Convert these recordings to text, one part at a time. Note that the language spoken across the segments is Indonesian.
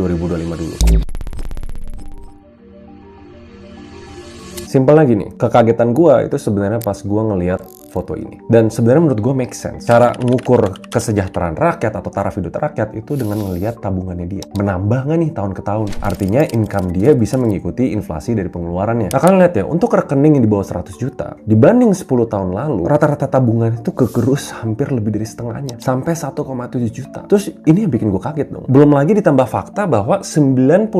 2025 dulu. Simpelnya gini, kekagetan gua itu sebenarnya pas gua ngeliat foto ini. Dan sebenarnya menurut gue make sense. Cara mengukur kesejahteraan rakyat atau taraf hidup rakyat itu dengan ngelihat tabungannya dia. Menambah nggak nih tahun ke tahun? Artinya income dia bisa mengikuti inflasi dari pengeluarannya. Nah kalian lihat ya, untuk rekening yang di bawah 100 juta, dibanding 10 tahun lalu, rata-rata tabungan itu kegerus hampir lebih dari setengahnya. Sampai 1,7 juta. Terus ini yang bikin gue kaget dong. Belum lagi ditambah fakta bahwa 99%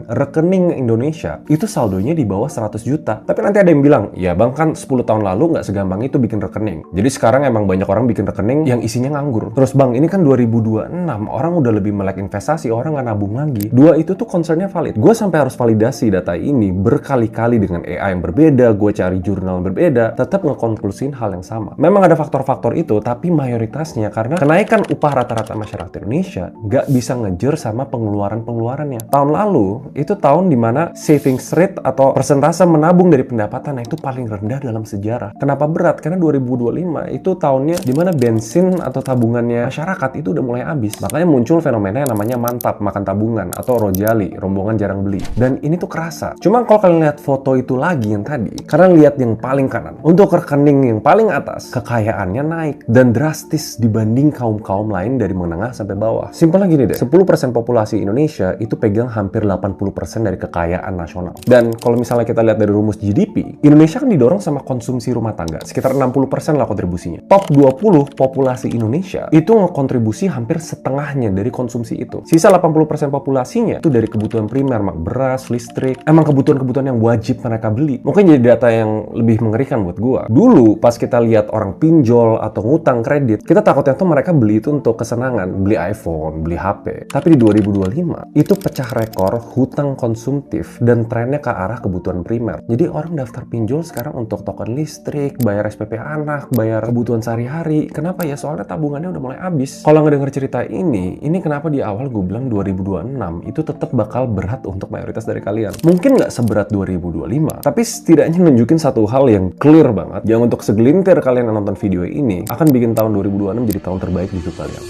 rekening Indonesia itu saldonya di bawah 100 juta. Tapi nanti ada yang bilang, ya bang kan 10 tahun lalu nggak segampang itu bikin rekening. Jadi sekarang emang banyak orang bikin rekening yang isinya nganggur. Terus bang, ini kan 2026, orang udah lebih melek investasi, orang nggak nabung lagi. Dua itu tuh concernnya valid. Gue sampai harus validasi data ini berkali-kali dengan AI yang berbeda, gue cari jurnal yang berbeda, tetap ngekonklusin hal yang sama. Memang ada faktor-faktor itu, tapi mayoritasnya karena kenaikan upah rata-rata masyarakat Indonesia nggak bisa ngejar sama pengeluaran-pengeluarannya. Tahun lalu, itu tahun dimana savings rate atau persentase menabung dari pendapatan itu paling rendah dalam sejarah. Kenapa berat? Karena 2025 itu tahunnya dimana bensin atau tabungannya masyarakat itu udah mulai habis. Makanya muncul fenomena yang namanya mantap makan tabungan atau rojali, rombongan jarang beli. Dan ini tuh kerasa. Cuma kalau kalian lihat foto itu lagi yang tadi, karena lihat yang paling kanan, untuk rekening yang paling atas, kekayaannya naik dan drastis dibanding kaum-kaum lain dari menengah sampai bawah. Simpelnya gini deh, 10% populasi Indonesia itu pegang hampir 80% dari kekayaan nasional. Dan kalau misalnya kita lihat dari rumus GDP, Indonesia kan didorong sama konsumsi rumah tangga, sekitar 60% lah kontribusinya. Top 20 populasi Indonesia itu ngekontribusi hampir setengahnya dari konsumsi itu. Sisa 80% populasinya itu dari kebutuhan primer, mak beras, listrik, emang kebutuhan-kebutuhan yang wajib mereka beli. Mungkin jadi data yang lebih mengerikan buat gua. Dulu pas kita lihat orang pinjol atau ngutang kredit, kita takutnya tuh mereka beli itu untuk kesenangan, beli iPhone, beli HP. Tapi di 2025 itu pecah rekor hutang konsumtif dan trennya ke arah kebutuhan primer. Jadi orang daftar pinjol sekarang untuk token listrik, bayar SPP anak, bayar kebutuhan sehari-hari. Kenapa ya? Soalnya tabungannya udah mulai habis. Kalau ngedenger cerita ini kenapa di awal gue bilang 2026 itu tetap bakal berat untuk mayoritas dari kalian. Mungkin nggak seberat 2025, tapi setidaknya nunjukin satu hal yang clear banget. Yang untuk segelintir kalian yang nonton video ini akan bikin tahun 2026 jadi tahun terbaik di hidup kalian.